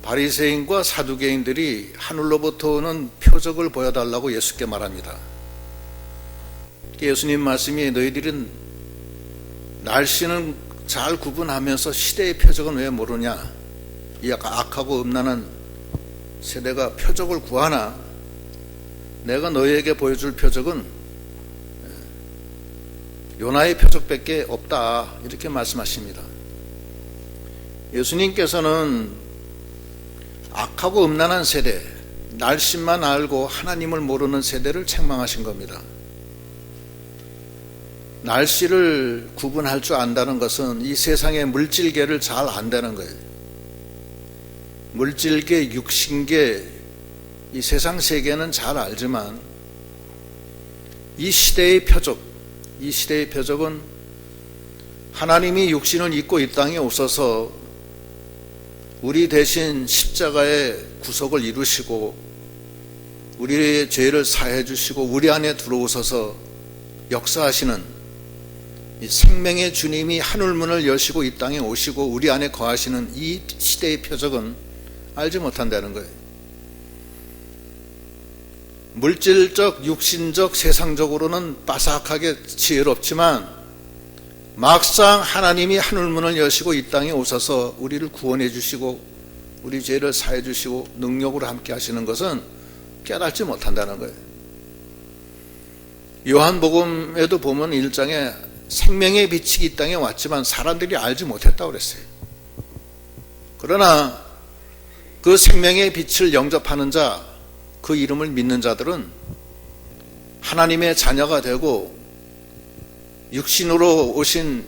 바리새인과 사두개인들이 하늘로부터 오는 표적을 보여달라고 예수께 말합니다. 예수님 말씀이 너희들은 날씨는 잘 구분하면서 시대의 표적은 왜 모르냐? 이 악하고 음란한 세대가 표적을 구하나? 내가 너희에게 보여줄 표적은 요나의 표적밖에 없다, 이렇게 말씀하십니다. 예수님께서는 악하고 음란한 세대, 날씨만 알고 하나님을 모르는 세대를 책망하신 겁니다. 날씨를 구분할 줄 안다는 것은 이 세상의 물질계를 잘 안다는 거예요. 물질계, 육신계, 이 세상 세계는 잘 알지만 이 시대의 표적은 하나님이 육신을 입고 이 땅에 오셔서 우리 대신 십자가의 구속을 이루시고 우리의 죄를 사해 주시고 우리 안에 들어오셔서 역사하시는 이 생명의 주님이 하늘문을 여시고 이 땅에 오시고 우리 안에 거하시는 이 시대의 표적은 알지 못한다는 거예요. 물질적, 육신적, 세상적으로는 빠삭하게 지혜롭지만 막상 하나님이 하늘문을 여시고 이 땅에 오셔서 우리를 구원해 주시고 우리 죄를 사해 주시고 능력으로 함께 하시는 것은 깨닫지 못한다는 거예요. 요한복음에도 보면 1장에 생명의 빛이 이 땅에 왔지만 사람들이 알지 못했다고 그랬어요. 그러나 그 생명의 빛을 영접하는 자, 그 이름을 믿는 자들은 하나님의 자녀가 되고 육신으로 오신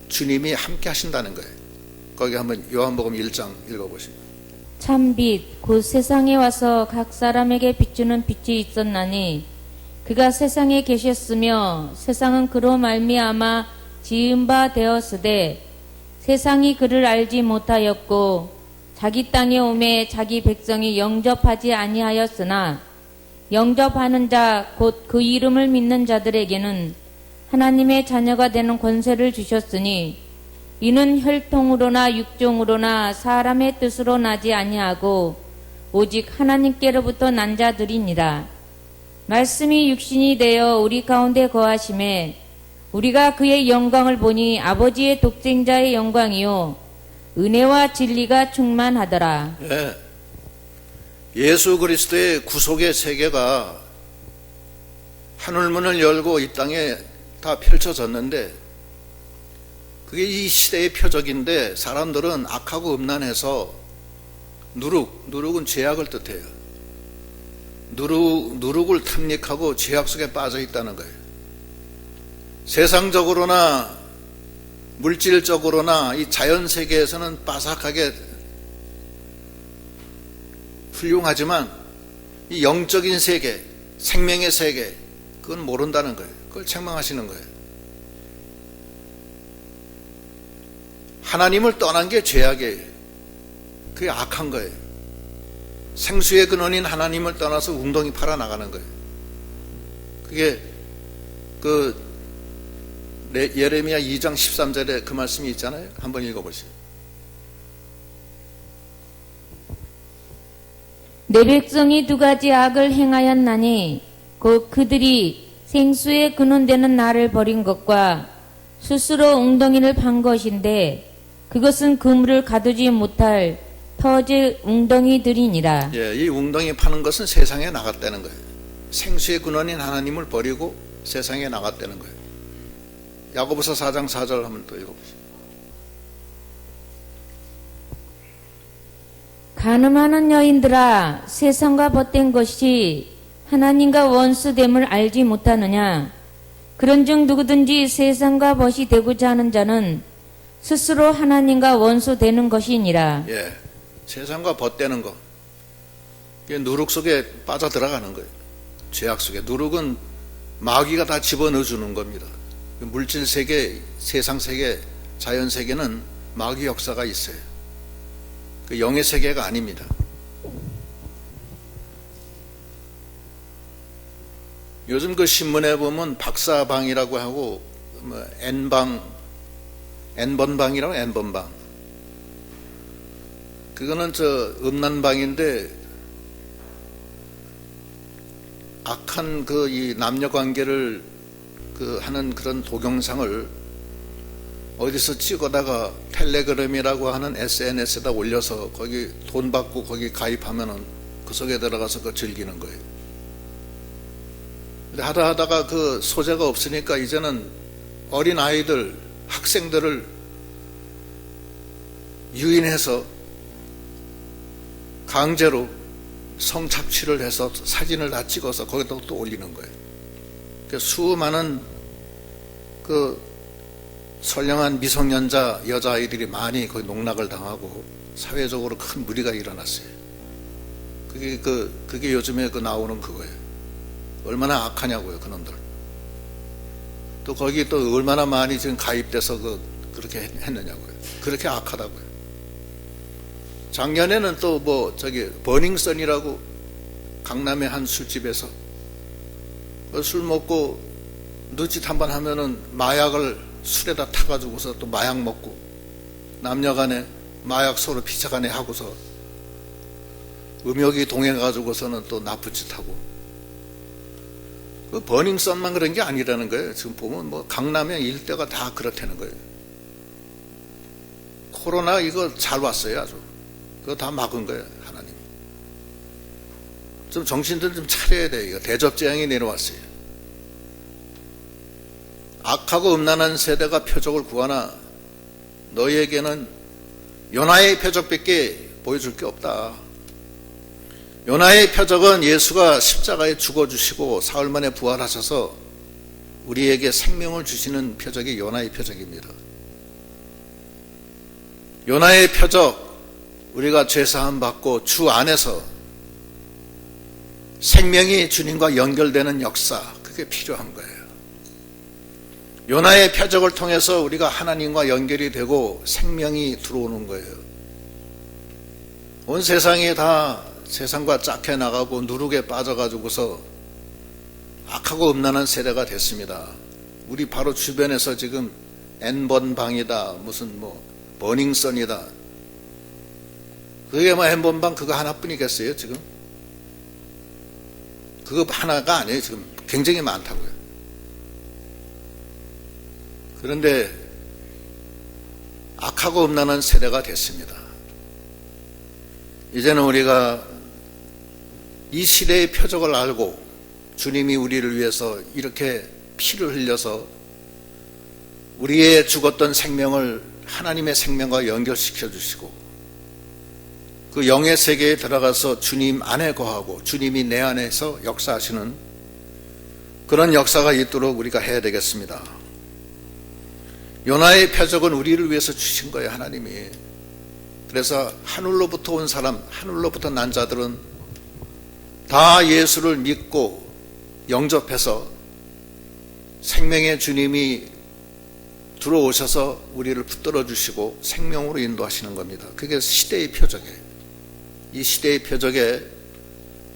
주님이 함께 하신다는 거예요. 거기 한번 요한복음 1장 읽어보시죠. 참빛 곧 세상에 와서 각 사람에게 비추는 빛이 있었나니 그가 세상에 계셨으며 세상은 그로 말미암아 지은 바 되었으되 세상이 그를 알지 못하였고 자기 땅에 오매 자기 백성이 영접하지 아니하였으나 영접하는 자 곧 그 이름을 믿는 자들에게는 하나님의 자녀가 되는 권세를 주셨으니 이는 혈통으로나 육종으로나 사람의 뜻으로 나지 아니하고 오직 하나님께로부터 난 자들이니라. 말씀이 육신이 되어 우리 가운데 거하심에 우리가 그의 영광을 보니 아버지의 독생자의 영광이요 은혜와 진리가 충만하더라. 네. 예수 그리스도의 구속의 세계가 하늘문을 열고 이 땅에 다 펼쳐졌는데 그게 이 시대의 표적인데 사람들은 악하고 음란해서 누룩은 죄악을 뜻해요. 누룩을 탐닉하고 죄악 속에 빠져 있다는 거예요. 세상적으로나 물질적으로나 이 자연 세계에서는 빠삭하게 훌륭하지만 이 영적인 세계, 생명의 세계, 그건 모른다는 거예요. 그걸 책망하시는 거예요. 하나님을 떠난 게 죄악이에요. 그게 악한 거예요. 생수의 근원인 하나님을 떠나서 웅덩이 팔아 나가는 거예요. 그게 예레미야 2장 13절에 그 말씀이 있잖아요. 한번 읽어보세요. 내 백성이 두 가지 악을 행하였나니 곧 그들이 생수의 근원되는 나를 버린 것과 스스로 웅덩이를 판 것인데 그것은 그물을 가두지 못할 터질 웅덩이들이니라. 예, 이 웅덩이 파는 것은 세상에 나갔다는 거예요. 생수의 근원인 하나님을 버리고 세상에 나갔다는 거예요. 야고보서 4장 4절 한번 또 읽어보세요. 간음하는 여인들아 세상과 벗된 것이 하나님과 원수됨을 알지 못하느냐. 그런즉 누구든지 세상과 벗이 되고자 하는 자는 스스로 하나님과 원수되는 것이니라. 예, 세상과 벗되는 거, 이게 누룩 속에 빠져 들어가는 거예요. 죄악 속에. 누룩은 마귀가 다 집어넣어 주는 겁니다. 물질 세계, 세상 세계, 자연 세계는 마귀 역사가 있어요. 그 영의 세계가 아닙니다. 요즘 그 신문에 보면 박사방이라고 하고 뭐 N번방이라고 N번방. 그거는 저 음란방인데 악한 그 이 남녀 관계를 그 하는 그런 동영상을 어디서 찍어다가 텔레그램이라고 하는 SNS에다 올려서 거기 돈 받고 거기 가입하면은 그 속에 들어가서 그 즐기는 거예요. 근데 하다가 그 소재가 없으니까 이제는 어린 아이들, 학생들을 유인해서 강제로 성착취를 해서 사진을 다 찍어서 거기다 또 올리는 거예요. 수많은 그 선량한 미성년자 여자아이들이 많이 거기 농락을 당하고 사회적으로 큰 무리가 일어났어요. 그게 요즘에 그 나오는 그거예요. 얼마나 악하냐고요, 그놈들. 또 거기 또 얼마나 많이 지금 가입돼서 그렇게 했느냐고요. 그렇게 악하다고요. 작년에는 또 뭐 저기 버닝썬이라고 강남의 한 술집에서 술 먹고 늦짓 한번 하면은 마약을 술에다 타가지고서 또 마약 먹고 남녀간에 마약 서로 피차간에 하고서 음욕이 동해가지고서는 또 나쁜 짓 하고 그 버닝썬만 그런 게 아니라는 거예요. 지금 보면 뭐 강남의 일대가 다 그렇다는 거예요. 코로나 이거 잘 왔어요, 아주. 그거 다 막은 거예요, 하나님이. 좀 정신들 좀 차려야 돼요. 이거 대접재앙이 내려왔어요. 악하고 음란한 세대가 표적을 구하나 너희에게는 요나의 표적밖에 보여줄 게 없다. 요나의 표적은 예수가 십자가에 죽어주시고 사흘 만에 부활하셔서 우리에게 생명을 주시는 표적이 요나의 표적입니다. 요나의 표적, 우리가 죄사함 받고 주 안에서 생명이 주님과 연결되는 역사, 그게 필요한 거예요. 요나의 표적을 통해서 우리가 하나님과 연결이 되고 생명이 들어오는 거예요. 온 세상이 다 세상과 짝해 나가고 누룩에 빠져가지고서 악하고 음란한 세대가 됐습니다. 우리 바로 주변에서 지금 N번방이다, 무슨 뭐 버닝썬이다. 그게 뭐 N번방 그거 하나뿐이겠어요, 지금? 그거 하나가 아니에요, 지금. 굉장히 많다고요. 그런데 악하고 음란한 세대가 됐습니다. 이제는 우리가 이 시대의 표적을 알고 주님이 우리를 위해서 이렇게 피를 흘려서 우리의 죽었던 생명을 하나님의 생명과 연결시켜 주시고 그 영의 세계에 들어가서 주님 안에 거하고 주님이 내 안에서 역사하시는 그런 역사가 있도록 우리가 해야 되겠습니다. 요나의 표적은 우리를 위해서 주신 거예요, 하나님이. 그래서 하늘로부터 온 사람, 하늘로부터 난 자들은 다 예수를 믿고 영접해서 생명의 주님이 들어오셔서 우리를 붙들어 주시고 생명으로 인도하시는 겁니다. 그게 시대의 표적이에요. 이 시대의 표적에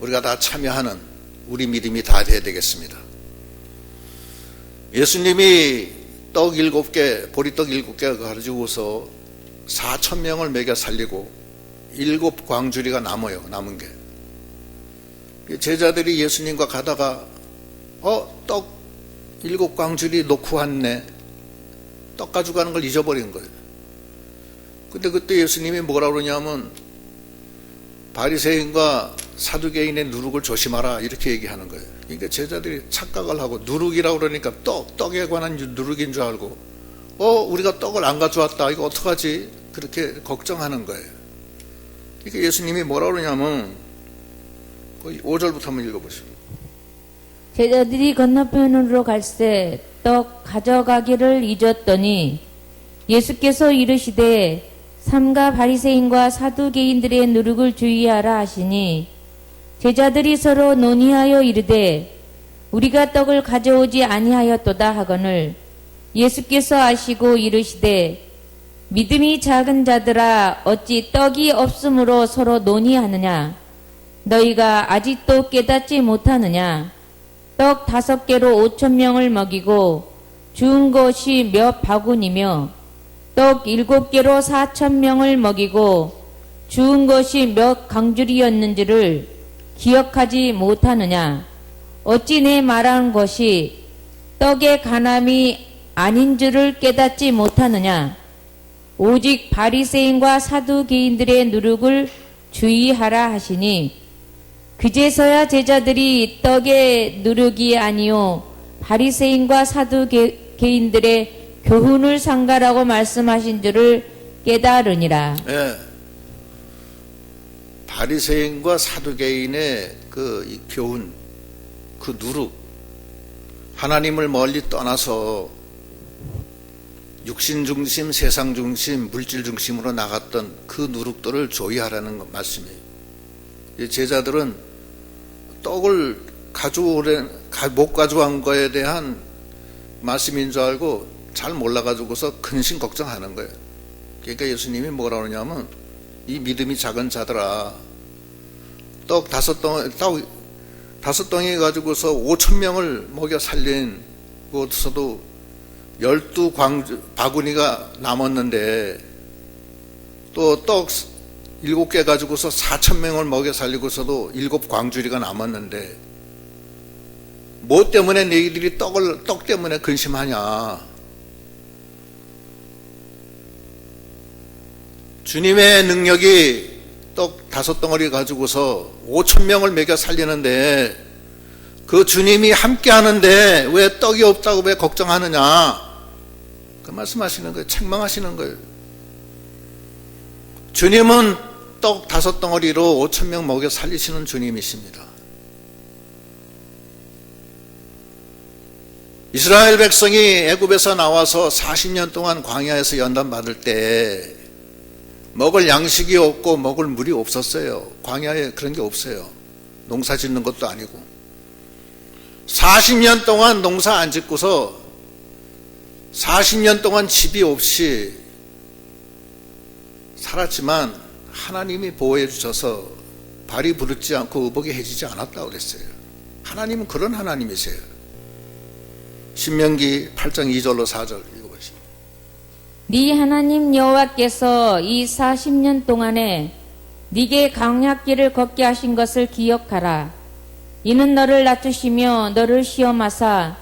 우리가 다 참여하는 우리 믿음이 다 돼야 되겠습니다. 예수님이 떡 7개, 보리떡 7개 가지고서 4,000명을 먹여 살리고 7광주리가 남은 게. 제자들이 예수님과 가다가 떡 7광주리 놓고 왔네. 떡 가져가는 걸 잊어버린 거예요. 근데 그때 예수님이 뭐라 그러냐면 바리새인과 사두개인의 누룩을 조심하라 이렇게 얘기하는 거예요. 그러니까 제자들이 착각을 하고 누룩이라고 그러니까 떡에 관한 누룩인 줄 알고 우리가 떡을 안 가져왔다. 이거 어떡하지? 그렇게 걱정하는 거예요. 그러니까 예수님이 뭐라 그러냐면 5절부터 한번 읽어보시죠. 제자들이 건너편으로 갈새 떡 가져가기를 잊었더니 예수께서 이르시되 삼가 바리새인과 사두개인들의 누룩을 주의하라 하시니 제자들이 서로 논의하여 이르되 우리가 떡을 가져오지 아니하였도다 하거늘 예수께서 아시고 이르시되 믿음이 작은 자들아 어찌 떡이 없으므로 서로 논의하느냐 너희가 아직도 깨닫지 못하느냐 떡 5개로 5,000명을 먹이고 주운 것이 몇 바구니며 떡 7개로 4,000명을 먹이고 주운 것이 몇 강줄이었는지를 기억하지 못하느냐? 어찌 내 말하는 것이 떡의 간함이 아닌 줄을 깨닫지 못하느냐? 오직 바리새인과 사두개인들의 누룩을 주의하라 하시니 그제서야 제자들이 떡의 누룩이 아니요 바리새인과 사두개인들의 교훈을 상가라고 말씀하신 줄을 깨달으니라. 예. 바리새인과 사두개인의 이 교훈, 그 누룩, 하나님을 멀리 떠나서 육신 중심, 세상 중심, 물질 중심으로 나갔던 그 누룩들을 조의하라는 말씀이에요. 제자들은 떡을 못 가져온 거에 대한 말씀인 줄 알고 잘 몰라가지고서 근심 걱정하는 거예요. 그러니까 예수님이 뭐라 그러냐면, 이 믿음이 작은 자들아, 떡 다섯 덩이 가지고서 5,000명을 먹여 살린 곳에서도 12바구니가 남았는데, 또 떡 7개 가지고서 4,000명을 먹여 살리고서도 7광주리가 남았는데, 뭐 때문에 너희들이 떡 때문에 근심하냐? 주님의 능력이 떡 5덩어리 가지고서 5,000명을 먹여 살리는데, 그 주님이 함께 하는데 왜 떡이 없다고 왜 걱정하느냐? 그 말씀하시는 거예요. 책망하시는 거예요. 주님은 떡 5덩어리로 5,000명 먹여 살리시는 주님이십니다. 이스라엘 백성이 애굽에서 나와서 40년 동안 광야에서 연단받을 때 먹을 양식이 없고 먹을 물이 없었어요. 광야에 그런 게 없어요. 농사 짓는 것도 아니고. 40년 동안 농사 안 짓고서 40년 동안 집이 없이 살았지만 하나님이 보호해 주셔서 발이 부르지 않고 의복이 해지지 않았다고 그랬어요. 하나님은 그런 하나님이세요. 신명기 8장 2절로 4절 읽어보시죠. 네 하나님 여호와께서 이 40년 동안에 네게 광야길을 걷게 하신 것을 기억하라. 이는 너를 낮추시며 너를 시험하사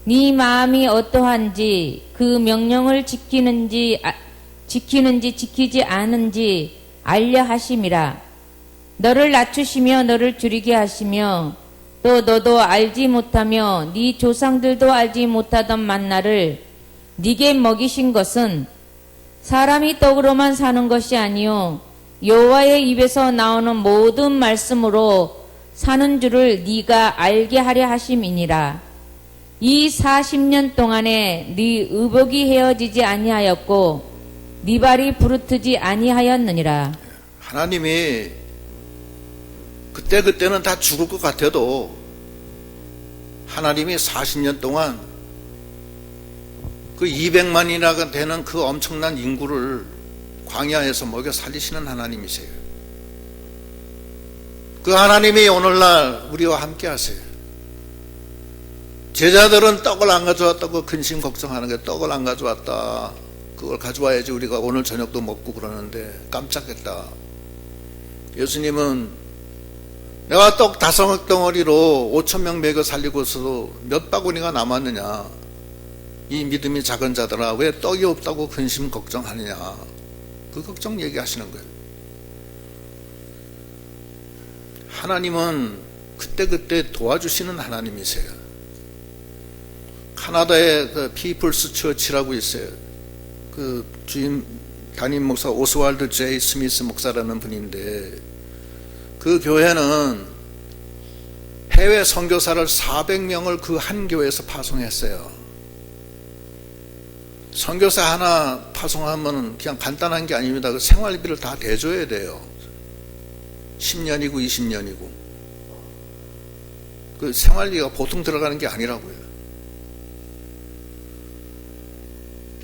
네 마음이 어떠한지 그 명령을 지키는지 지키지 않은지 알려 하심이라. 너를 낮추시며 너를 줄이게 하시며 또 너도 알지 못하며 네 조상들도 알지 못하던 만나를 네게 먹이신 것은 사람이 떡으로만 사는 것이 아니요 여호와의 입에서 나오는 모든 말씀으로 사는 줄을 네가 알게 하려 하심이니라. 이 40년 동안에 네 의복이 헤어지지 아니하였고 네 발이 부르트지 아니하였느니라. 하나님이 그때는 다 죽을 것 같아도 하나님이 40년 동안 그 200만이나 되는 그 엄청난 인구를 광야에서 먹여 살리시는 하나님이세요. 그 하나님이 오늘날 우리와 함께 하세요. 제자들은 떡을 안 가져왔다고 근심 걱정하는 게, 떡을 안 가져왔다, 그걸 가져와야지 우리가 오늘 저녁도 먹고 그러는데 깜짝했다. 예수님은 내가 떡 5덩어리로 5,000명 먹여 살리고서도 몇 바구니가 남았느냐, 이 믿음이 작은 자들아 왜 떡이 없다고 근심 걱정하느냐, 그 걱정 얘기하시는 거예요. 하나님은 그때 도와주시는 하나님이세요. 카나다에 그 피플스 처치라고 있어요. 그 주임 담임 목사 오스왈드 제이 스미스 목사라는 분인데, 그 교회는 해외 선교사를 400명을 그 한 교회에서 파송했어요. 선교사 하나 파송하면 그냥 간단한 게 아닙니다. 그 생활비를 다 대줘야 돼요. 10년이고 20년이고. 그 생활비가 보통 들어가는 게 아니라고요.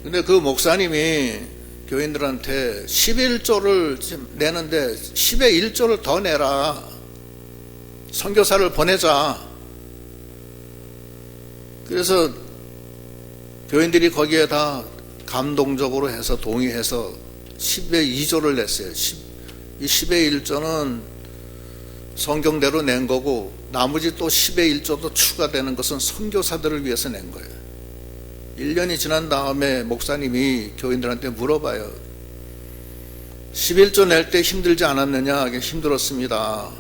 근데 그 목사님이 교인들한테 11조를 내는데 10의 1조를 더 내라. 선교사를 보내자. 그래서 교인들이 거기에 다 감동적으로 해서 동의해서 10의 2조를 냈어요. 이 10의 1조는 성경대로 낸 거고 나머지 또 10의 1조도 추가되는 것은 선교사들을 위해서 낸 거예요. 1년이 지난 다음에 목사님이 교인들한테 물어봐요. 11조 낼 때 힘들지 않았느냐? 힘들었습니다.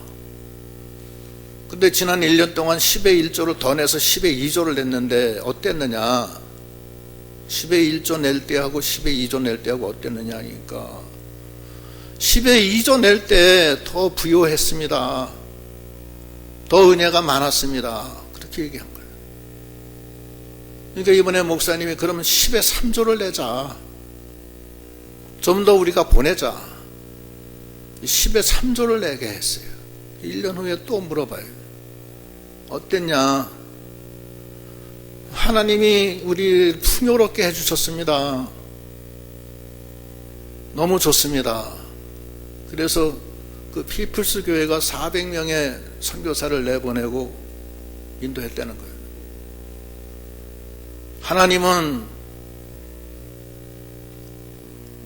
근데 지난 1년 동안 10의 1조를 더 내서 10의 2조를 냈는데 어땠느냐? 10의 1조 낼 때하고 10의 2조 낼 때하고 어땠느냐 하니까 10의 2조 낼 때 더 부요했습니다. 더 은혜가 많았습니다. 그렇게 얘기한 거예요. 그러니까 이번에 목사님이 그러면 10의 3조를 내자. 좀 더 우리가 보내자. 10의 3조를 내게 했어요. 1년 후에 또 물어봐요. 어땠냐? 하나님이 우리 풍요롭게 해주셨습니다. 너무 좋습니다. 그래서 그 피플스 교회가 400명의 선교사를 내보내고 인도했다는 거예요. 하나님은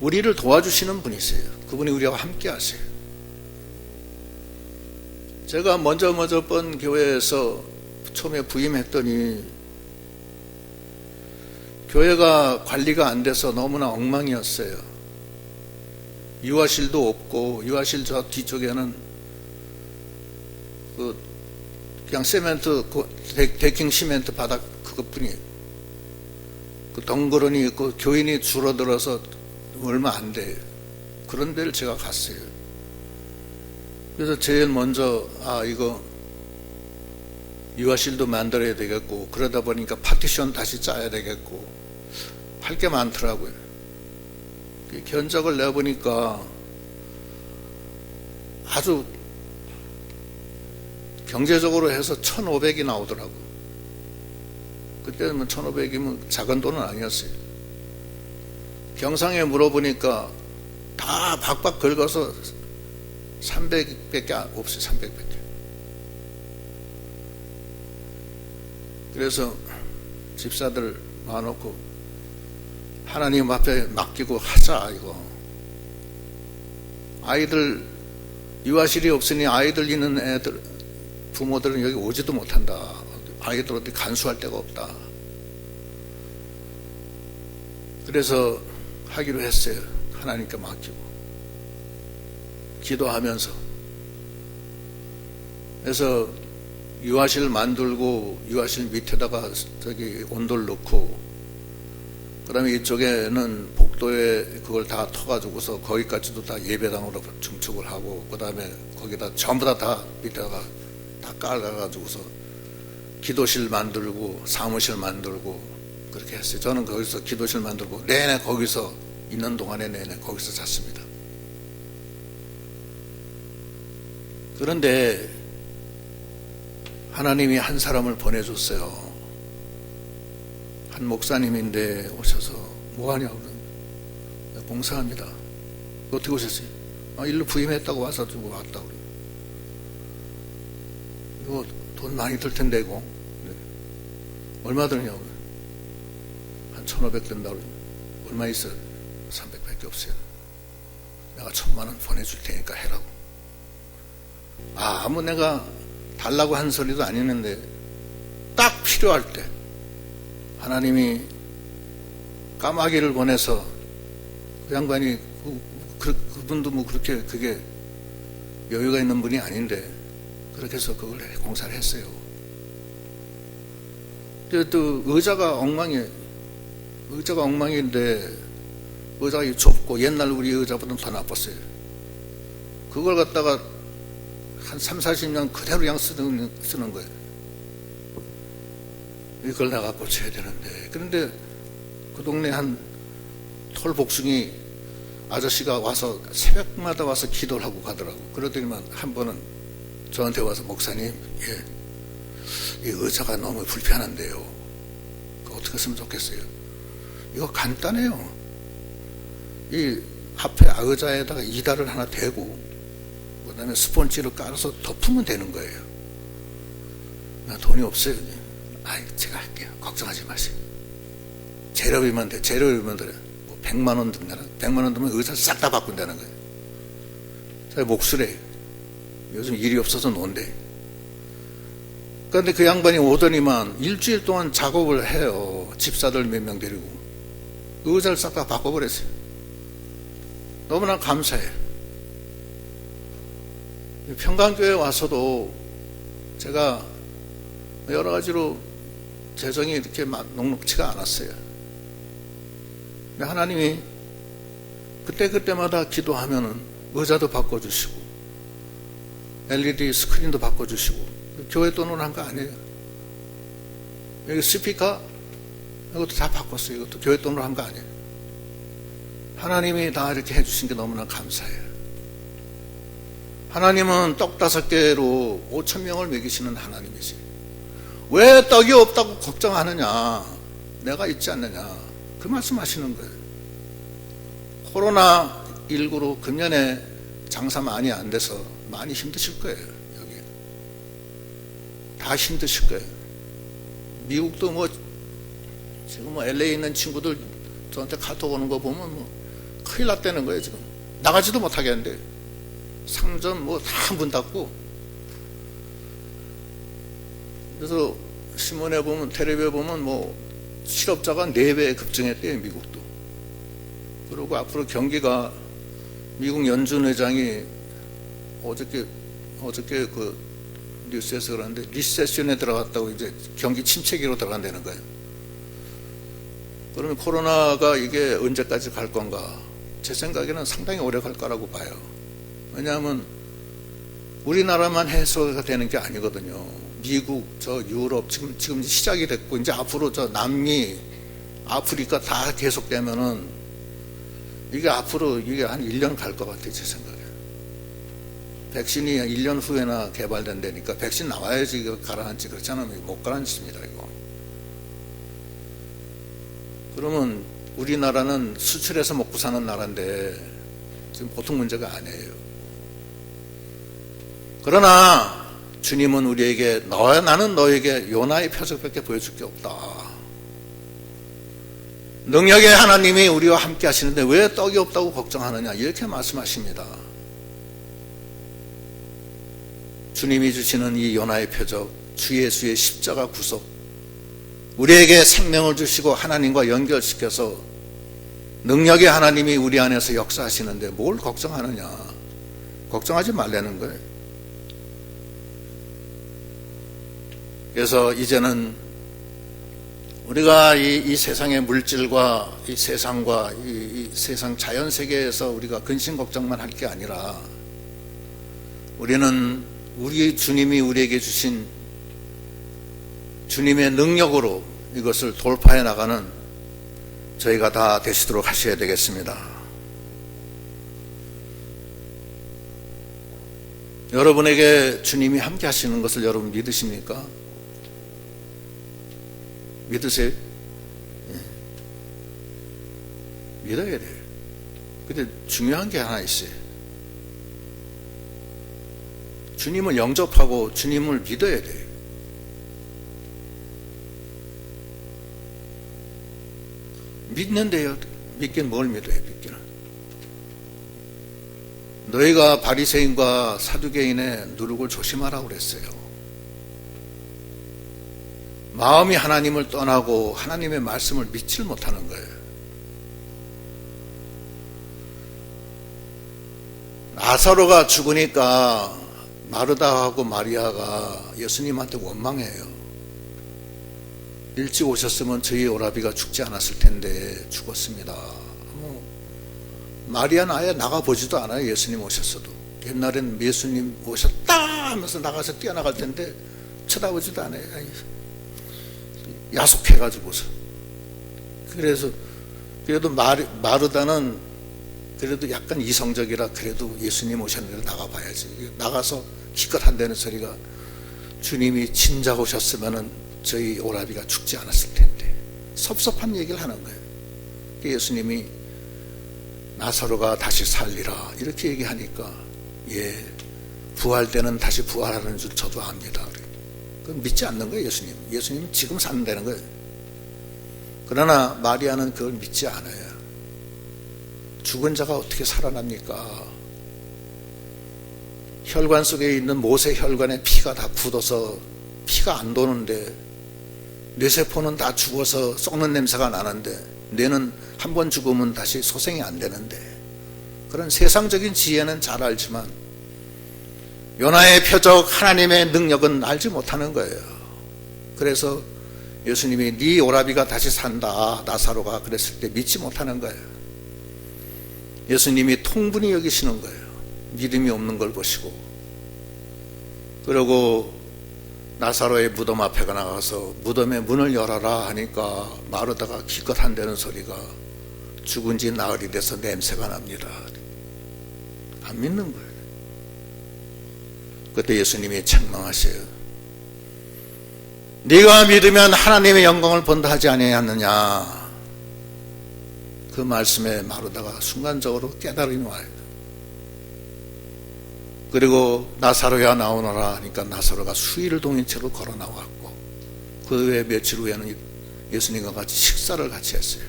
우리를 도와주시는 분이세요. 그분이 우리와 함께 하세요. 제가 먼저 번 교회에서 처음에 부임했더니 교회가 관리가 안 돼서 너무나 엉망이었어요. 유아실도 없고 유아실 저 뒤쪽에는 그냥 세멘트 데킹 시멘트 바닥 그것뿐이에요. 그 덩그러니 있고 교인이 줄어들어서 얼마 안 돼요. 그런 데를 제가 갔어요. 그래서 제일 먼저 이거 유아실도 만들어야 되겠고 그러다 보니까 파티션 다시 짜야 되겠고 할 게 많더라고요. 견적을 내보니까 아주 경제적으로 해서 1,500이 나오더라고. 그때는 1,500이면 작은 돈은 아니었어요. 경상에 물어보니까 다 박박 긁어서 300밖에 없어요. 300밖에. 그래서 집사들 모아놓고 하나님 앞에 맡기고 하자 이거. 아이들 유아실이 없으니 아이들 있는 애들 부모들은 여기 오지도 못한다. 아이들 어디 간수할 데가 없다. 그래서 하기로 했어요. 하나님께 맡기고 기도하면서. 그래서 유아실 만들고 유아실 밑에다가 저기 온돌 넣고 그 다음에 이쪽에는 복도에 그걸 다 터가지고서 거기까지도 다 예배당으로 증축을 하고 그 다음에 거기다 전부 다 밑에다가 다 깔아가지고서 기도실 만들고 사무실 만들고 그렇게 했어요. 저는 거기서 기도실 만들고 내내 거기서 있는 동안에 내내 거기서 잤습니다. 그런데 하나님이 한 사람을 보내줬어요. 한 목사님인데 오셔서 뭐하냐고 봉사합니다. 어떻게 오셨어요? 일로 부임했다고 와서 주고 왔다고. 이거 돈 많이 들 텐데 이거 얼마 드냐고. 한 1,500 든다고. 얼마 있어요? 300밖에 없어요. 내가 1,000만 원 보내줄 테니까 해라고. 아무 내가 달라고 한 소리도 아니는데 딱 필요할 때 하나님이 까마귀를 보내서 그 양반이 그분도 뭐 그렇게 그게 여유가 있는 분이 아닌데 그렇게 해서 그걸 공사를 했어요. 근데 또 의자가 엉망이에요. 의자가 엉망인데 의자가 좁고 옛날 우리 의자보다 더 나빴어요. 그걸 갖다가 한 3, 40년 그대로 그냥 쓰는 거예요. 이걸 내가 고쳐야 되는데. 그런데 그 동네 한 톨복숭이 아저씨가 와서 새벽마다 와서 기도를 하고 가더라고. 그러더니만 한 번은 저한테 와서 목사님, 이 의자가 너무 불편한데요. 어떻게 했으면 좋겠어요? 이거 간단해요. 이 앞에 의자에다가 이달을 하나 대고 그 다음에 스펀지로 깔아서 덮으면 되는 거예요. 나 돈이 없어요. 제가 할게요. 걱정하지 마세요. 재료비만 돼. 재료비만 돼. 뭐 100만 원 든다나? 100만 원 들면 의사 싹 다 바꾼다는 거예요. 자기 목수래. 요즘 일이 없어서 논대. 그런데 그 양반이 오더니만 일주일 동안 작업을 해요. 집사들 몇 명 데리고. 의자를 싹 다 바꿔버렸어요. 너무나 감사해. 평강교회 와서도 제가 여러 가지로 재정이 이렇게 녹록치가 않았어요. 근데 하나님이 그때마다 기도하면은 의자도 바꿔주시고 LED 스크린도 바꿔주시고 교회 돈으로 한 거 아니에요. 여기 스피커 이것도 다 바꿨어요. 이것도 교회 돈으로 한 거 아니에요. 하나님이 다 이렇게 해주신 게 너무나 감사해요. 하나님은 떡 5개로 5,000명을 먹이시는 하나님이지. 왜 떡이 없다고 걱정하느냐? 내가 있지 않느냐? 그 말씀하시는 거예요. 코로나19로 금년에 장사 많이 안 돼서 많이 힘드실 거예요. 여기 다 힘드실 거예요. 미국도 지금 LA에 있는 친구들 저한테 카톡 오는 거 보면 큰일 났다는 거예요. 지금 나가지도 못하겠는데 상점 다 문 닫고. 그래서 신문에 보면, 텔레비에 보면 실업자가 4배 급증했대요, 미국도. 그리고 앞으로 경기가, 미국 연준 의장이 어저께 그 뉴스에서 그러는데 리세션에 들어갔다고, 이제 경기 침체기로 들어간다는 거예요. 그러면 코로나가 이게 언제까지 갈 건가? 제 생각에는 상당히 오래 갈 거라고 봐요. 왜냐하면 우리나라만 해소가 되는 게 아니거든요. 미국, 유럽 지금 시작이 됐고, 이제 앞으로 남미, 아프리카 다 계속되면은 이게 앞으로 이게 한 1년 갈 것 같아요, 제 생각에. 백신이 1년 후에나 개발된다니까 백신 나와야지 이거 가라앉지. 그렇지 않으면 못 가라앉습니다, 이거. 그러면 우리나라는 수출해서 먹고 사는 나라인데 지금 보통 문제가 아니에요. 그러나 주님은 우리에게 나는 너에게 요나의 표적밖에 보여줄 게 없다. 능력의 하나님이 우리와 함께 하시는데 왜 떡이 없다고 걱정하느냐, 이렇게 말씀하십니다. 주님이 주시는 이 요나의 표적, 주 예수의 십자가 구속, 우리에게 생명을 주시고 하나님과 연결시켜서 능력의 하나님이 우리 안에서 역사하시는데 뭘 걱정하느냐. 걱정하지 말라는 거예요. 그래서 이제는 우리가 이 세상의 물질과 이 세상과 이 세상 자연 세계에서 우리가 근심 걱정만 할 게 아니라 우리는 우리 주님이 우리에게 주신 주님의 능력으로 이것을 돌파해 나가는 저희가 다 되시도록 하셔야 되겠습니다. 여러분에게 주님이 함께 하시는 것을 여러분 믿으십니까? 믿으세요? 예. 믿어야 돼요. 근데 중요한 게 하나 있어요. 주님을 영접하고 주님을 믿어야 돼요. 믿는데요. 믿긴 뭘 믿어요? 믿기는. 너희가 바리새인과 사두개인의 누룩을 조심하라고 그랬어요. 마음이 하나님을 떠나고 하나님의 말씀을 믿질 못하는 거예요. 나사로가 죽으니까 마르다하고 마리아가 예수님한테 원망해요. 일찍 오셨으면 저희 오라비가 죽지 않았을 텐데 죽었습니다. 마리아는 아예 나가보지도 않아요. 예수님 오셨어도. 옛날엔 예수님 오셨다 하면서 나가서 뛰어나갈 텐데 쳐다보지도 않아요. 야속해가지고서. 그래도 마르다는 그래도 약간 이성적이라 그래도 예수님 오셨는데 나가봐야지. 나가서 기껏 한다는 소리가 주님이 진작 오셨으면은 저희 오라비가 죽지 않았을 텐데. 섭섭한 얘기를 하는 거예요. 예수님이 나사로가 다시 살리라 이렇게 얘기하니까 예, 부활 때는 다시 부활하는 줄 저도 압니다. 그건 믿지 않는 거예요. 예수님은 지금 산다는 거예요. 그러나 마리아는 그걸 믿지 않아요. 죽은 자가 어떻게 살아납니까? 혈관 속에 있는 모세 혈관에 피가 다 굳어서 피가 안 도는데, 뇌세포는 다 죽어서 썩는 냄새가 나는데, 뇌는 한 번 죽으면 다시 소생이 안 되는데, 그런 세상적인 지혜는 잘 알지만 요나의 표적 하나님의 능력은 알지 못하는 거예요. 그래서 예수님이 네 오라비가 다시 산다, 나사로가 그랬을 때 믿지 못하는 거예요. 예수님이 통분히 여기시는 거예요. 믿음이 없는 걸 보시고. 그리고 나사로의 무덤 앞에 나가서 무덤의 문을 열어라 하니까 마르다가 기껏 한다는 소리가 죽은 지 나흘이 돼서 냄새가 납니다. 안 믿는 거예요. 그때 예수님이 책망하셔요. 네가 믿으면 하나님의 영광을 본다 하지 아니하느냐. 그 말씀에 마르다가 순간적으로 깨달음이 와요. 그리고 나사로야 나오너라 하니까 나사로가 수일을 동인 채로 걸어 나왔고, 그 외에 며칠 후에는 예수님과 같이 식사를 같이 했어요.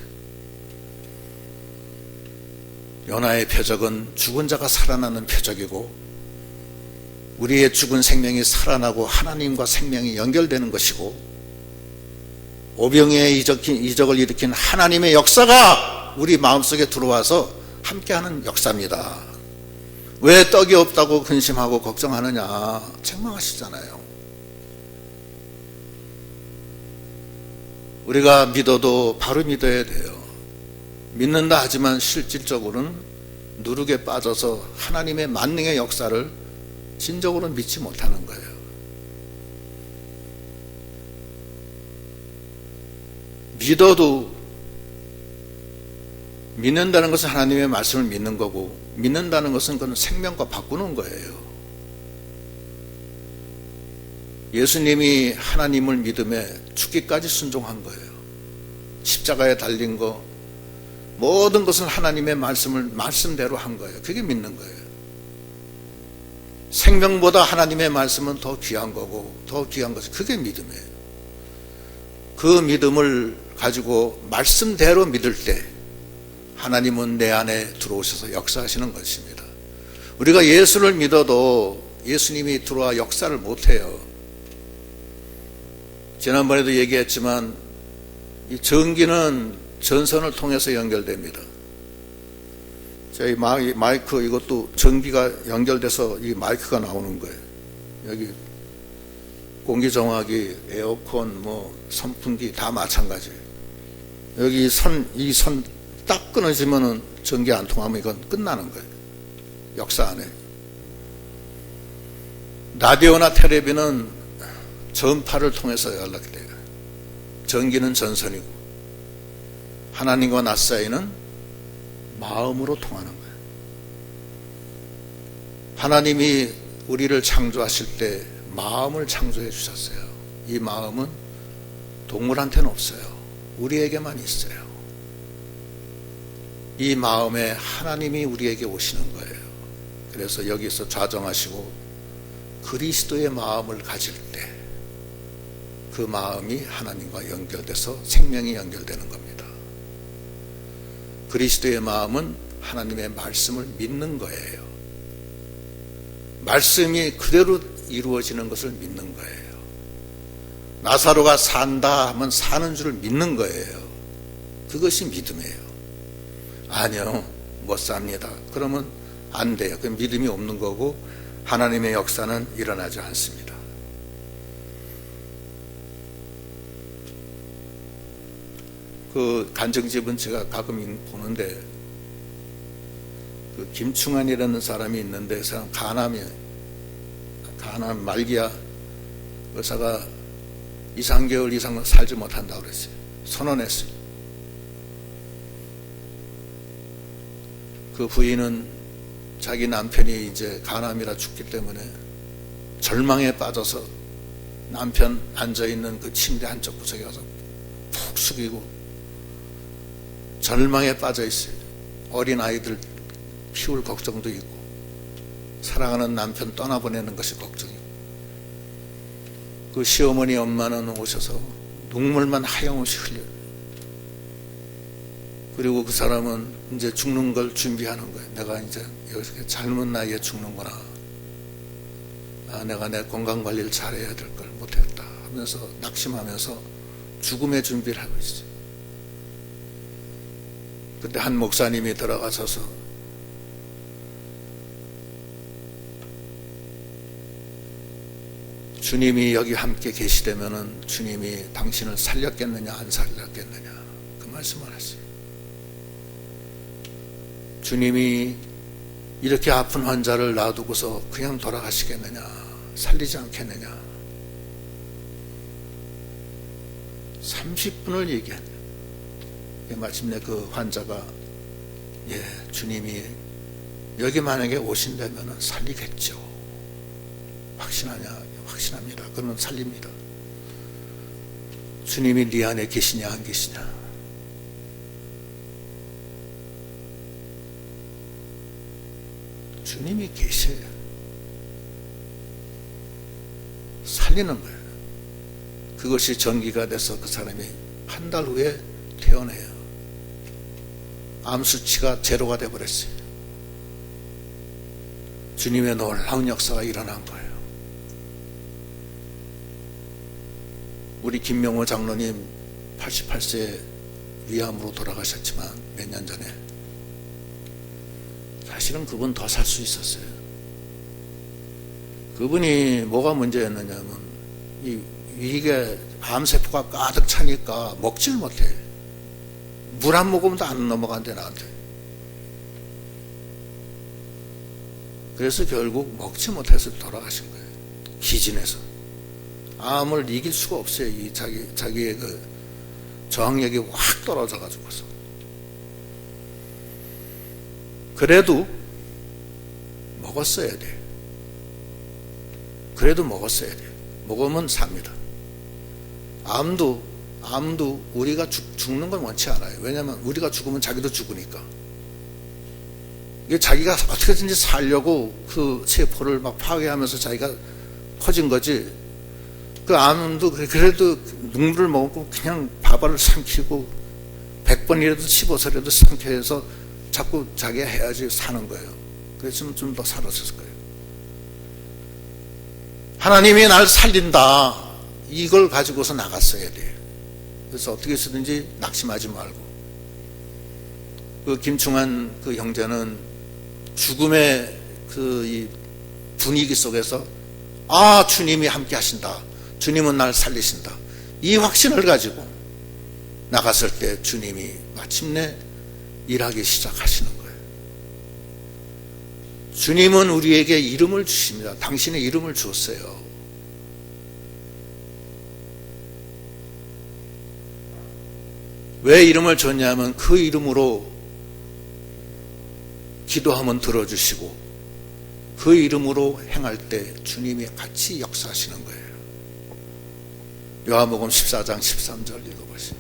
요나의 표적은 죽은 자가 살아나는 표적이고, 우리의 죽은 생명이 살아나고 하나님과 생명이 연결되는 것이고, 오병이의 이적을 일으킨 하나님의 역사가 우리 마음속에 들어와서 함께하는 역사입니다. 왜 떡이 없다고 근심하고 걱정하느냐 책망하시잖아요. 우리가 믿어도 바로 믿어야 돼요. 믿는다 하지만 실질적으로는 누룩에 빠져서 하나님의 만능의 역사를 진정으로 믿지 못하는 거예요. 믿어도, 믿는다는 것은 하나님의 말씀을 믿는 거고, 믿는다는 것은 그건 생명과 바꾸는 거예요. 예수님이 하나님을 믿음에 죽기까지 순종한 거예요. 십자가에 달린 거, 모든 것은 하나님의 말씀을 말씀대로 한 거예요. 그게 믿는 거예요. 생명보다 하나님의 말씀은 더 귀한 거고, 더 귀한 것이 그게 믿음이에요. 그 믿음을 가지고 말씀대로 믿을 때 하나님은 내 안에 들어오셔서 역사하시는 것입니다. 우리가 예수를 믿어도 예수님이 들어와 역사를 못해요. 지난번에도 얘기했지만 이 전기는 전선을 통해서 연결됩니다. 이 마이크 이것도 전기가 연결돼서 이 마이크가 나오는 거예요. 여기 공기정화기, 에어컨, 선풍기 다 마찬가지예요. 여기 이 선 딱 끊어지면은 전기 안 통하면 이건 끝나는 거예요. 역사 안에. 라디오나 텔레비는 전파를 통해서 연락이 돼요. 전기는 전선이고, 하나님과 나 사이는 마음으로 통하는 거예요. 하나님이 우리를 창조하실 때 마음을 창조해 주셨어요. 이 마음은 동물한테는 없어요. 우리에게만 있어요. 이 마음에 하나님이 우리에게 오시는 거예요. 그래서 여기서 좌정하시고 그리스도의 마음을 가질 때 그 마음이 하나님과 연결돼서 생명이 연결되는 겁니다. 그리스도의 마음은 하나님의 말씀을 믿는 거예요. 말씀이 그대로 이루어지는 것을 믿는 거예요. 나사로가 산다 하면 사는 줄을 믿는 거예요. 그것이 믿음이에요. 아니요, 못 삽니다. 그러면 안 돼요. 그 믿음이 없는 거고 하나님의 역사는 일어나지 않습니다. 그 간증집은 제가 가끔 보는데, 그 김충환이라는 사람이 있는데 그 사람 간암이에요. 간암 말기야. 의사가 2~3개월 이상 살지 못한다고 그랬어요. 선언했어요. 그 부인은 자기 남편이 이제 간암이라 죽기 때문에 절망에 빠져서 남편 앉아있는 그 침대 한쪽 구석에 가서 푹 숙이고 절망에 빠져 있어요. 어린 아이들 키울 걱정도 있고 사랑하는 남편 떠나보내는 것이 걱정이고, 그 시어머니 엄마는 오셔서 눈물만 하염없이 흘려요. 그리고 그 사람은 이제 죽는 걸 준비하는 거예요. 내가 이제 여기서 젊은 나이에 죽는구나. 내가 내 건강 관리를 잘해야 될 걸 못했다 하면서 낙심하면서 죽음의 준비를 하고 있어요. 그때 한 목사님이 들어가셔서 주님이 여기 함께 계시다면은 주님이 당신을 살렸겠느냐 안 살렸겠느냐 그 말씀을 하세요. 주님이 이렇게 아픈 환자를 놔두고서 그냥 돌아가시겠느냐 살리지 않겠느냐 30분을 얘기합니다. 마침내 그 환자가 주님이 여기 만약에 오신다면 살리겠죠. 확신하냐? 확신합니다. 그는 살립니다. 주님이 네 안에 계시냐 안 계시냐? 주님이 계셔요. 살리는 거예요. 그것이 전기가 돼서 그 사람이 한 달 후에 퇴원해요. 암 수치가 제로가 되어버렸어요. 주님의 놀라운 역사가 일어난 거예요. 우리 김명호 장로님 88세 위암으로 돌아가셨지만 몇 년 전에 사실은 그분 더 살 수 있었어요. 그분이 뭐가 문제였느냐면 이 위에 암세포가 가득 차니까 먹질 못해. 물 안 먹으면 안 넘어간대 나한테. 그래서 결국 먹지 못해서 돌아가신 거예요. 기진해서. 암을 이길 수가 없어요. 이 자기의 그 저항력이 확 떨어져 가지고서. 그래도 먹었어야 돼요. 그래도 먹었어야 돼요. 먹으면 삽니다. 암도 우리가 죽는 건 원치 않아요. 왜냐하면 우리가 죽으면 자기도 죽으니까. 이게 자기가 어떻게든지 살려고 그 세포를 막 파괴하면서 자기가 커진 거지. 그 암도 그래도 눈물을 먹고 그냥 밥알을 삼키고 100번이라도 씹어서라도 삼켜서 자꾸 자기가 해야지 사는 거예요. 그랬으면 좀 더 살았을 거예요. 하나님이 날 살린다. 이걸 가지고서 나갔어야 돼요. 그래서 어떻게 쓰든지 낙심하지 말고. 그 김충한 그 형제는 죽음의 그 이 분위기 속에서 주님이 함께 하신다. 주님은 날 살리신다. 이 확신을 가지고 나갔을 때 주님이 마침내 일하기 시작하시는 거예요. 주님은 우리에게 이름을 주십니다. 당신의 이름을 주었어요. 왜 이름을 줬냐면 그 이름으로 기도하면 들어주시고 그 이름으로 행할 때 주님이 같이 역사하시는 거예요. 요한복음 14장 13절 읽어보세요.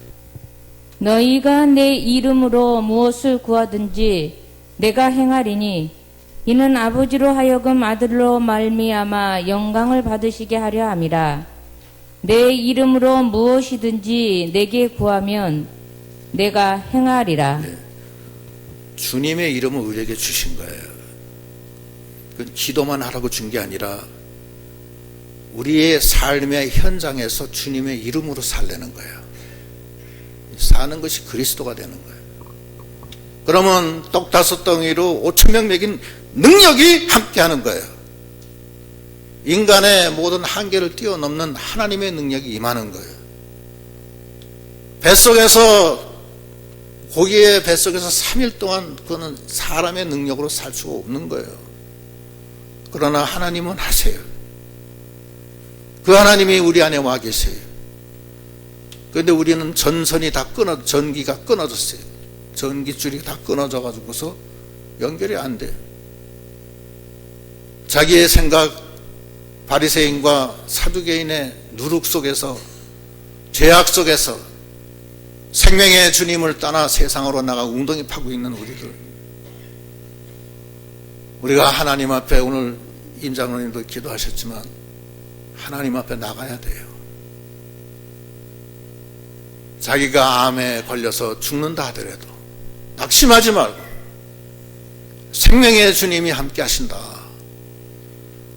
너희가 내 이름으로 무엇을 구하든지 내가 행하리니 이는 아버지로 하여금 아들로 말미암아 영광을 받으시게 하려 함이라. 내 이름으로 무엇이든지 내게 구하면 내가 행하리라. 네. 주님의 이름을 우리에게 주신 거예요. 기도만 하라고 준 게 아니라 우리의 삶의 현장에서 주님의 이름으로 살려는 거예요. 사는 것이 그리스도가 되는 거예요. 그러면 떡 5덩이로 5,000명 먹인 능력이 함께하는 거예요. 인간의 모든 한계를 뛰어넘는 하나님의 능력이 임하는 거예요. 고기의 뱃속에서 3일 동안 그거는 사람의 능력으로 살 수가 없는 거예요. 그러나 하나님은 하세요. 그 하나님이 우리 안에 와 계세요. 그런데 우리는 전기가 끊어졌어요. 전기줄이 다 끊어져 가지고서 연결이 안 돼요. 자기의 생각, 바리새인과 사두개인의 누룩 속에서, 죄악 속에서 생명의 주님을 떠나 세상으로 나가 웅덩이 파고 있는 우리들. 우리가 하나님 앞에, 오늘 임 장로님도 기도하셨지만 하나님 앞에 나가야 돼요. 자기가 암에 걸려서 죽는다 하더라도 낙심하지 말고 생명의 주님이 함께 하신다.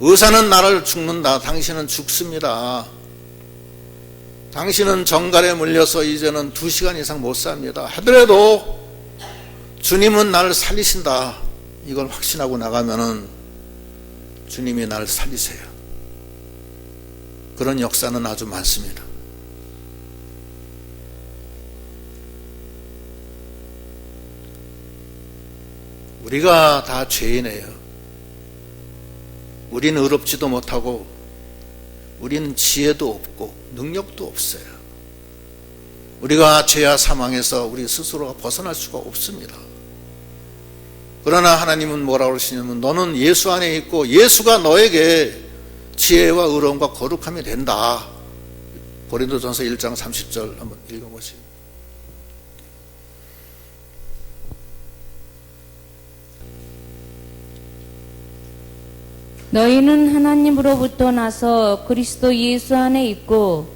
의사는 나를 죽는다. 당신은 죽습니다. 당신은 정갈에 물려서 이제는 2시간 이상 못 삽니다. 하더라도 주님은 나를 살리신다. 이걸 확신하고 나가면은 주님이 나를 살리세요. 그런 역사는 아주 많습니다. 우리가 다 죄인이에요. 우리는 의롭지도 못하고 우리는 지혜도 없고 능력도 없어요. 우리가 죄와 사망에서 우리 스스로가 벗어날 수가 없습니다. 그러나 하나님은 뭐라고 그러시냐면 너는 예수 안에 있고 예수가 너에게 지혜와 의로움과 거룩함이 된다. 고린도전서 1장 30절 한번 읽어보시죠. 너희는 하나님으로부터 나서 그리스도 예수 안에 있고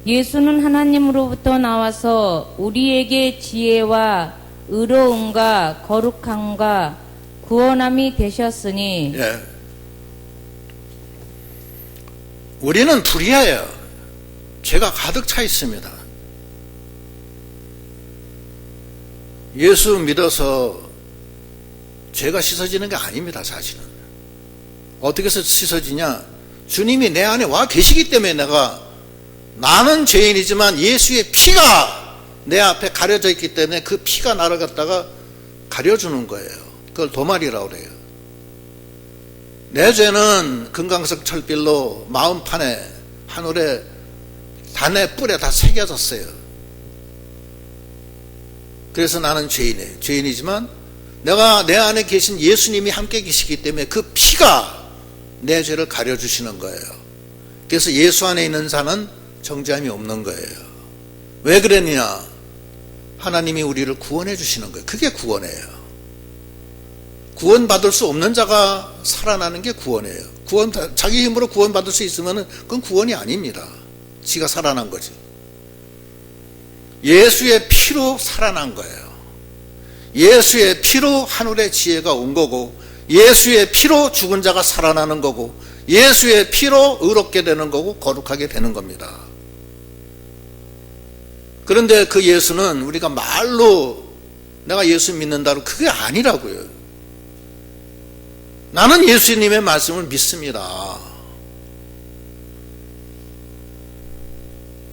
예수는 하나님으로부터 나와서 우리에게 지혜와 의로움과 거룩함과 구원함이 되셨으니 예. 우리는 불의해요. 죄가 가득 차 있습니다. 예수 믿어서 죄가 씻어지는 게 아닙니다. 사실은 어떻게 해서 씻어지냐? 주님이 내 안에 와 계시기 때문에 나는 죄인이지만 예수의 피가 내 앞에 가려져 있기 때문에 그 피가 나를 갖다가 가려주는 거예요. 그걸 도말이라고 그래요. 내 죄는 금강석 철빌로 마음판에 하늘에 단에 뿔에 다 새겨졌어요. 그래서 나는 죄인이에요. 죄인이지만 내가 내 안에 계신 예수님이 함께 계시기 때문에 그 피가 내 죄를 가려주시는 거예요. 그래서 예수 안에 있는 자는 정죄함이 없는 거예요. 왜 그랬느냐? 하나님이 우리를 구원해 주시는 거예요. 그게 구원이에요. 구원받을 수 없는 자가 살아나는 게 구원이에요. 자기 힘으로 구원받을 수 있으면 그건 구원이 아닙니다. 지가 살아난 거지. 예수의 피로 살아난 거예요. 예수의 피로 하늘의 지혜가 온 거고 예수의 피로 죽은 자가 살아나는 거고 예수의 피로 의롭게 되는 거고 거룩하게 되는 겁니다. 그런데 그 예수는 우리가 말로 내가 예수 믿는다고 그게 아니라고요. 나는 예수님의 말씀을 믿습니다.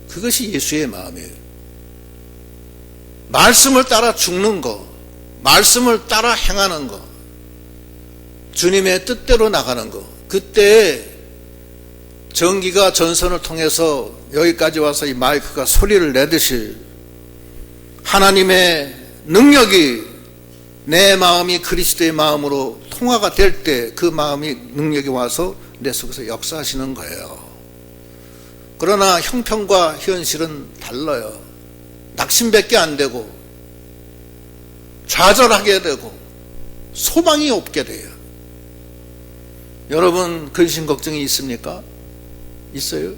그것이 예수의 마음이에요. 말씀을 따라 죽는 거, 말씀을 따라 행하는 거, 주님의 뜻대로 나가는 거. 그때 전기가 전선을 통해서 여기까지 와서 이 마이크가 소리를 내듯이 하나님의 능력이 내 마음이 그리스도의 마음으로 통화가 될 때 그 마음이 능력이 와서 내 속에서 역사하시는 거예요. 그러나 형편과 현실은 달라요. 낙심밖에 안 되고 좌절하게 되고 소망이 없게 돼요. 여러분 근심 걱정이 있습니까? 있어요?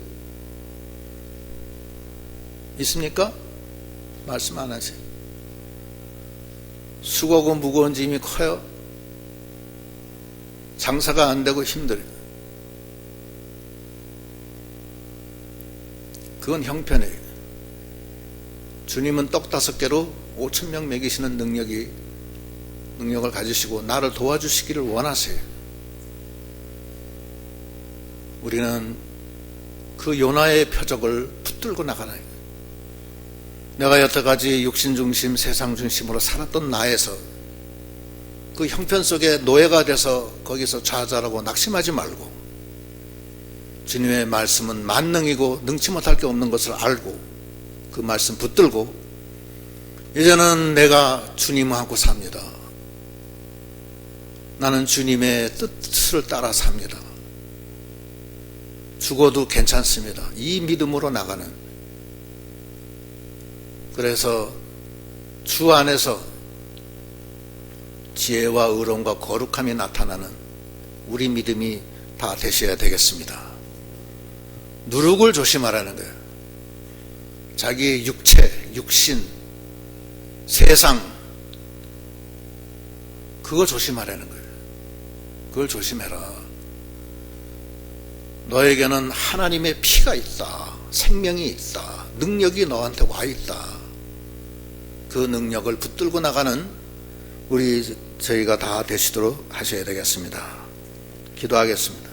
있습니까? 말씀 안 하세요. 수고하고 무거운 짐이 커요. 장사가 안 되고 힘들어요. 그건 형편이에요. 주님은 떡 5개로 5,000명 먹이시는 능력을 가지시고 나를 도와주시기를 원하세요. 우리는 그 요나의 표적을 붙들고 나가는 거예요. 내가 여태까지 육신 중심, 세상 중심으로 살았던 나에서 그 형편 속에 노예가 돼서 거기서 좌절하고 낙심하지 말고 주님의 말씀은 만능이고 능치 못할 게 없는 것을 알고 그 말씀 붙들고 이제는 내가 주님하고 삽니다. 나는 주님의 뜻을 따라 삽니다. 죽어도 괜찮습니다. 이 믿음으로 나가는. 그래서 주 안에서 지혜와 의로움과 거룩함이 나타나는 우리 믿음이 다 되셔야 되겠습니다. 누룩을 조심하라는 거예요. 자기의 육체, 육신, 세상 그거 조심하라는 거예요. 그걸 조심해라. 너에게는 하나님의 피가 있다. 생명이 있다. 능력이 너한테 와 있다. 그 능력을 붙들고 나가는 저희가 다 되시도록 하셔야 되겠습니다. 기도하겠습니다.